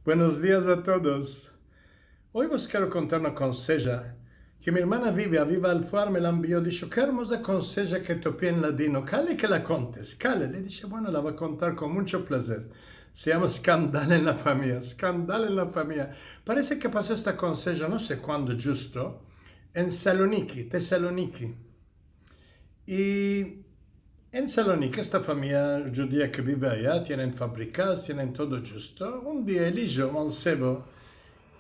Buenos días a todos. Hoy vos quiero contar una conseja que mi hermana vive, aveva al fuar, me la envió, dice, qué hermosa conseja que topé en ladino, cale que la contes, cale. Le dice, bueno, la voy a contar con mucho placer. Se llama Scandal en la familia, Scandal en la familia. Parece que pasó esta conseja, no sé cuándo justo, en Saloniki, Tesaloniki. Y en Salónica, esta familia judía que vive allá, tienen fábricas, tienen todo justo. Un día Eligio, Mancebo,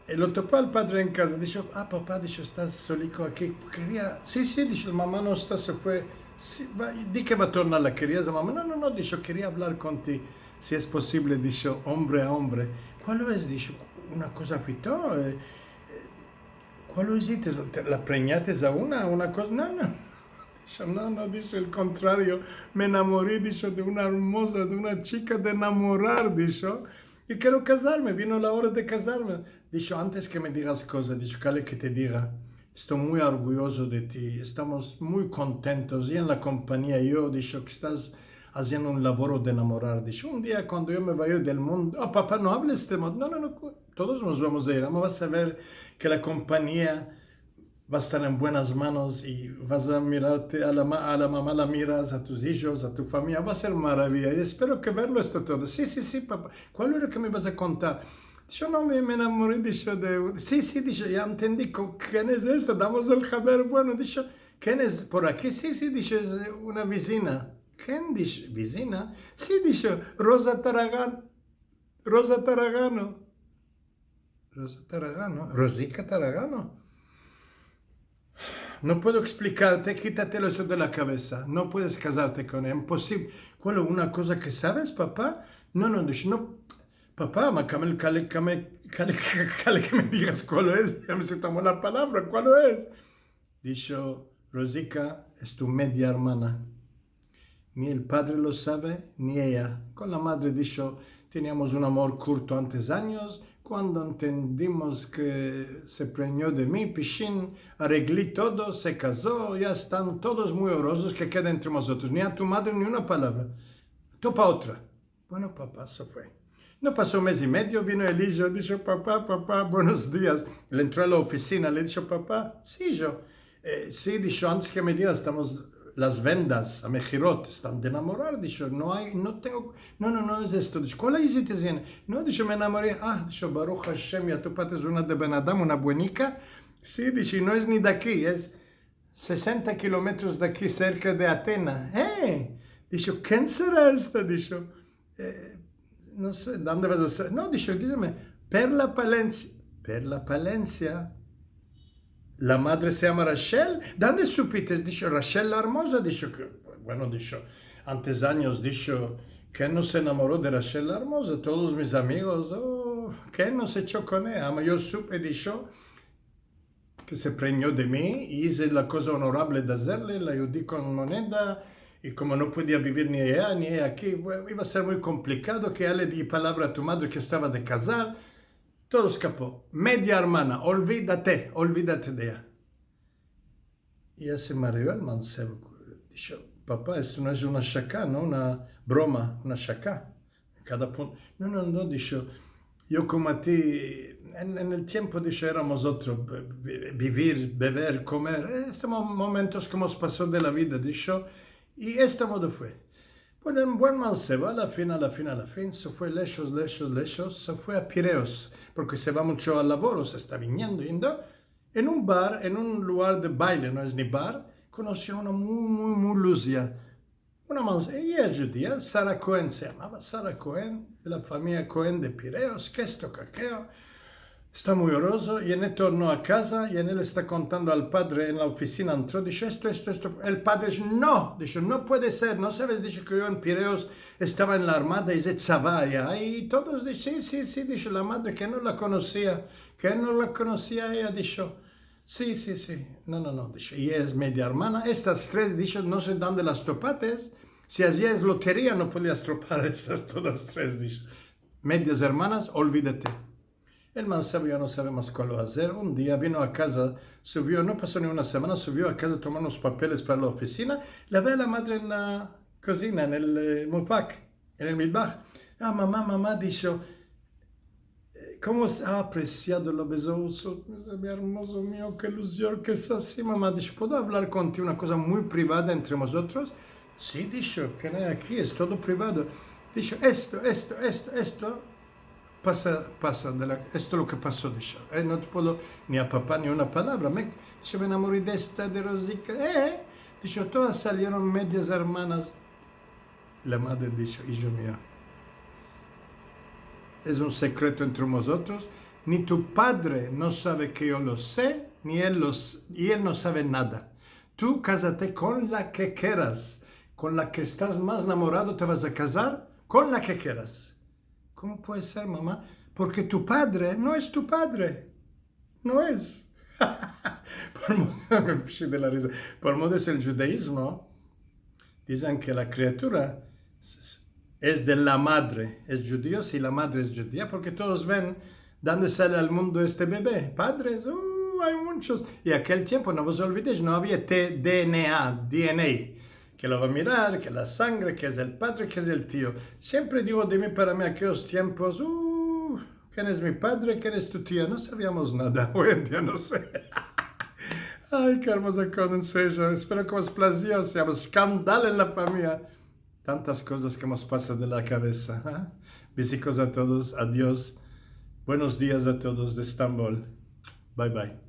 lo topó al padre en casa, dice, papá, dice, estás solico aquí. Quería, sí, dice, mamá no está, se fue. Sí, di que va a tornar, la querías, mamá, no, dice, quería hablar contigo, si es posible, dice, hombre a hombre. ¿Cuál es, dice, una cosa fitó? ¿Cuál es, la preñates a una cosa? No. No, dice el contrario, me enamoré, dice, de una hermosa, de una chica de enamorar, dice, y quiero casarme, vino la hora de casarme. Dice, antes que me digas cosas, dice, cale que te diga, estoy muy orgulloso de ti, estamos muy contentos, y en la compañía yo, dice, que estás haciendo un laboro de enamorar. Dice, un día cuando yo me voy a ir del mundo, papá, no hables de modo, no, todos nos vamos a ir, vamos a saber que la compañía va a estar en buenas manos y vas a mirarte a la mamá, la miras, a tus hijos, a tu familia, va a ser maravilla. Y espero que verlo esto todo. Sí, papá. ¿Cuál era que me vas a contar? Yo no me enamoré, dice, de... Sí, dice, ya entendí. ¿Quién es esta? Damos el jaber. Bueno, dice, ¿quién es por aquí? Sí, dice, es una vecina. ¿Quién dice? ¿Vecina? Sí, dice, Rosa Taragano. Rosica Taragano. No puedo explicarte, quítatelo eso de la cabeza. No puedes casarte con él, imposible. ¿Cuál es una cosa que sabes, papá? No, dice, no. Papá, ma cale que me digas cuál es. Ya me se tomó la palabra, ¿cuál es? Dijo, Rosica es tu media hermana. Ni el padre lo sabe, ni ella. Con la madre dijo, teníamos un amor corto antes años. Cuando entendimos que se preñó de mí, Pichín, arreglé todo, se casó, ya están todos muy orosos que queda entre nosotros. Ni a tu madre ni una palabra. Topa otra. Bueno, papá, se fue. No pasó un mes y medio, vino Eligio, dijo, papá, buenos días. Le entró a la oficina, le dijo, papá, sí, yo. Sí, dijo, antes que me digas, estamos las vendas a Mejirot, están de enamorar, dijo, no es esto. Dijo, ¿cuál es esta escena? No, dijo, me enamoré. Dijo, Baruch Hashem, ya tu pata es una de Ben Adam, una buenica. Sí, dijo, no es ni de aquí, es 60 kilómetros de aquí, cerca de Atenas. Dijo, ¿quién será esta? Dijo, no sé, ¿dónde vas a ser? No, dice, dígame, Perla Palencia. Perla Palencia. La madre se llama Rachel. ¿Dónde supiste? Dice, Rachel la hermosa. Dice, bueno, dice, antes años, dice, ¿quién no se enamoró de Rachel la hermosa? Todos mis amigos, ¿quién no se echó con ella? Yo supe, dice, que se preñó de mí y hice la cosa honorable de hacerle, la ayudé con moneda. Y como no podía vivir ni ella aquí, iba a ser muy complicado que ya le di palabra a tu madre que estaba de casar. Todo escapó. Media hermana, olvídate de ella. Y ella se mareó el mancebo. Dijo, papá, esto no es una shaka, no una broma, una shaka. Cada punto. No, dijo, yo como a ti, en el tiempo, dice, éramos otros, vivir, beber, comer, estos momentos que hemos pasado de la vida, dice, y este modo fue. Bueno, un buen mancebo, a la fin, se fue lejos, se fue a Pireos, porque se va mucho al laboro, se está viniendo, en un bar, en un lugar de baile, no es ni bar, conoció una muy luzia, una manceba, ella es judía, Sara Cohen se llamaba, Sara Cohen, de la familia Cohen de Pireos, que esto, caqueo. Está muy oroso y en él tornó a casa y en él está contando al padre en la oficina, entró, dice esto. El padre dice, no puede ser, no sabes, dice que yo en Pireos estaba en la armada y de Zavaya. Y todos dicen, sí, dice la madre que no la conocía, ella dijo, sí. No, dice, y es media hermana. Estas tres, dice, no sé dónde las topates. Si hacía es lotería, no podías tropar estas todas tres, dice. Medias hermanas, olvídate. El mancebo ya no sabe más cuál hacer. Un día vino a casa, subió, no pasó ni una semana, subió a casa a tomar unos papeles para la oficina. La ve a la madre en la cocina, en el mutfak, en el mitbach. Mamá, dijo, ¿Cómo ha apreciado lo besoso? Mi hermoso mío, qué ilusión que es así, mamá. Dice, ¿puedo hablar contigo una cosa muy privada entre nosotros? Sí, dice, que no hay aquí, es todo privado. Dice, esto, pasa, esto es lo que pasó, dice. No te puedo ni a papá ni una palabra. Se me enamoré de esta, de Rosica. Dice, todas salieron medias hermanas. La madre dice, hijo mío, es un secreto entre nosotros, ni tu padre no sabe que yo lo sé, ni él no sabe nada. Tú cásate con la que quieras, con la que estás más enamorado te vas a casar, con la que quieras. ¿Cómo puede ser, mamá? Porque tu padre no es tu padre, no es. De la risa. Por modo es el judaísmo, dicen que la criatura es de la madre, es judío si la madre es judía, porque todos ven dónde sale al mundo este bebé. Padres, hay muchos. Y aquel tiempo, no os olvidéis, no había DNA, que lo va a mirar, que la sangre, que es el padre, que es el tío. Siempre digo de mí para mí aquellos tiempos, ¿quién es mi padre? ¿Quién es tu tío? No sabíamos nada, hoy en día no sé. Ay, qué hermosa conversación. Espero que os plació, seamos escándalo en la familia. Tantas cosas que nos pasan de la cabeza. Besitos a todos, adiós. Buenos días a todos de Estambul. Bye bye.